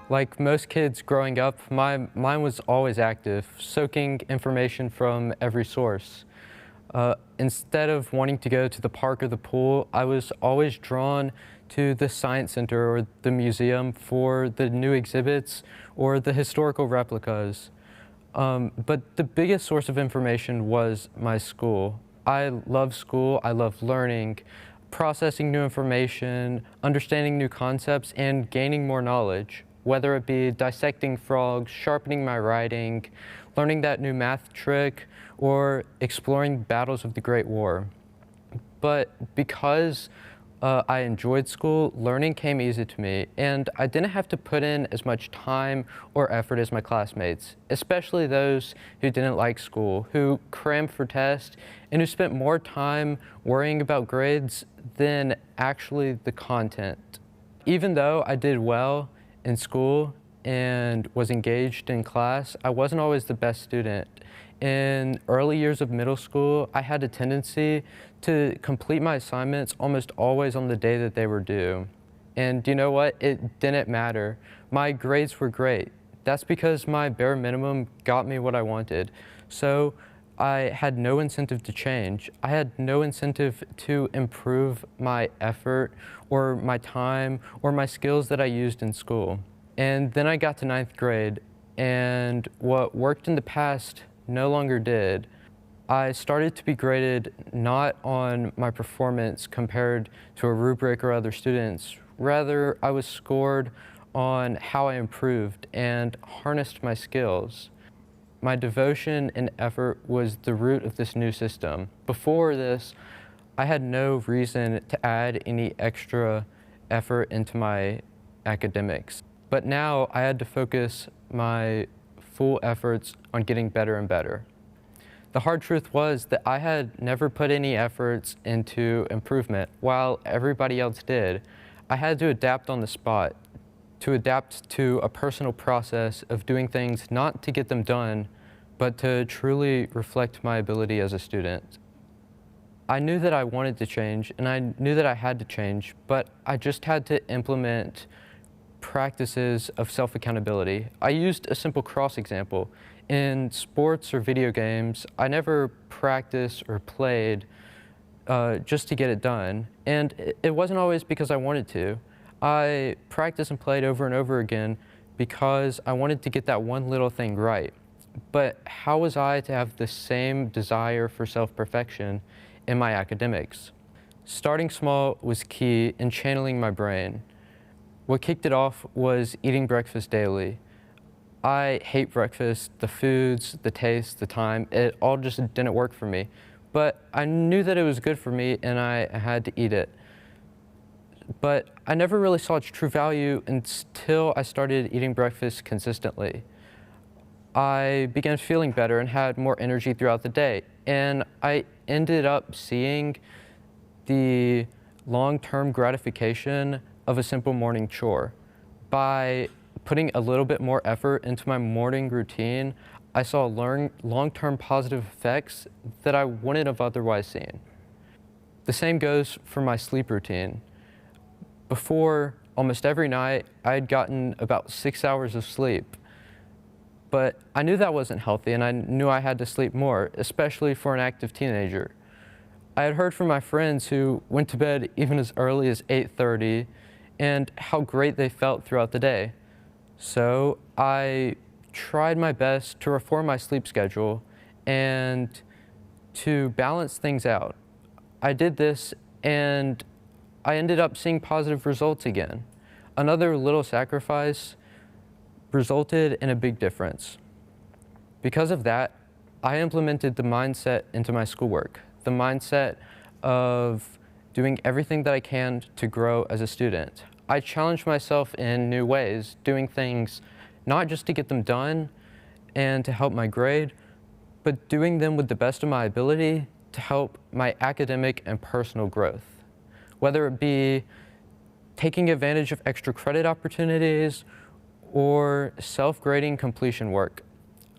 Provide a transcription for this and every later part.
Like most kids growing up, mine was always active, soaking information from every source. Instead of wanting to go to the park or the pool, I was always drawn to the science center or the museum for the new exhibits or the historical replicas. But the biggest source of information was my school. I love school, I love learning, processing new information, understanding new concepts, and gaining more knowledge, whether it be dissecting frogs, sharpening my writing, learning that new math trick, or exploring battles of the Great War. But because I enjoyed school, learning came easy to me, and I didn't have to put in as much time or effort as my classmates, especially those who didn't like school, who crammed for tests, and who spent more time worrying about grades than actually the content. Even though I did well in school and was engaged in class, I wasn't always the best student. In early years of middle school, I had a tendency to complete my assignments almost always on the day that they were due. And you know what? It didn't matter. My grades were great. That's because my bare minimum got me what I wanted. So I had no incentive to change. I had no incentive to improve my effort or my time or my skills that I used in school. And then I got to 9th grade, and what worked in the past no longer did. I started to be graded not on my performance compared to a rubric or other students. Rather, I was scored on how I improved and harnessed my skills. My devotion and effort was the root of this new system. Before this, I had no reason to add any extra effort into my academics. But now I had to focus my full efforts on getting better and better. The hard truth was that I had never put any efforts into improvement while everybody else did. I had to adapt on the spot, to adapt to a personal process of doing things not to get them done, but to truly reflect my ability as a student. I knew that I wanted to change, and I knew that I had to change, but I just had to implement practices of self-accountability. I used a simple cross example. In sports or video games, I never practiced or played just to get it done. And it wasn't always because I wanted to. I practiced and played over and over again because I wanted to get that one little thing right. But how was I to have the same desire for self-perfection in my academics? Starting small was key in channeling my brain. What kicked it off was eating breakfast daily. I hate breakfast, the foods, the taste, the time, it all just didn't work for me. But I knew that it was good for me and I had to eat it. But I never really saw its true value until I started eating breakfast consistently. I began feeling better and had more energy throughout the day. And I ended up seeing the long-term gratification of a simple morning chore. By putting a little bit more effort into my morning routine, I saw long-term positive effects that I wouldn't have otherwise seen. The same goes for my sleep routine. Before, almost every night, I had gotten about 6 hours of sleep. But I knew that wasn't healthy, and I knew I had to sleep more, especially for an active teenager. I had heard from my friends who went to bed even as early as 8:30 and how great they felt throughout the day. So I tried my best to reform my sleep schedule and to balance things out. I did this and I ended up seeing positive results again. Another little sacrifice resulted in a big difference. Because of that, I implemented the mindset into my schoolwork, the mindset of doing everything that I can to grow as a student. I challenged myself in new ways, doing things not just to get them done and to help my grade, but doing them with the best of my ability to help my academic and personal growth. Whether it be taking advantage of extra credit opportunities or self-grading completion work,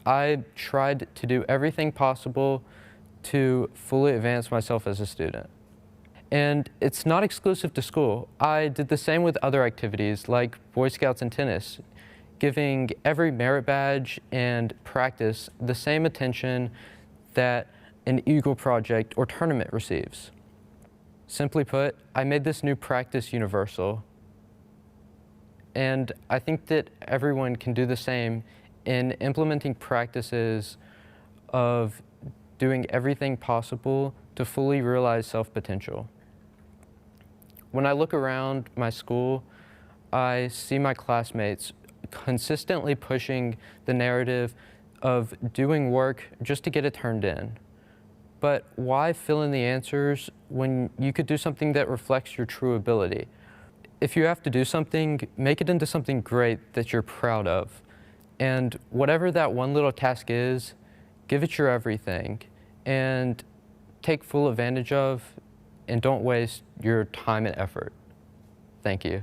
I tried to do everything possible to fully advance myself as a student. And it's not exclusive to school. I did the same with other activities like Boy Scouts and tennis. giving every merit badge and practice the same attention that an Eagle project or tournament receives. Simply put, I made this new practice universal. And I think that everyone can do the same in implementing practices of doing everything possible to fully realize self-potential. When I look around my school, I see my classmates consistently pushing the narrative of doing work just to get it turned in. But why fill in the answers when you could do something that reflects your true ability? If you have to do something, make it into something great that you're proud of. And whatever that one little task is, give it your everything and take full advantage of, and don't waste your time and effort. Thank you.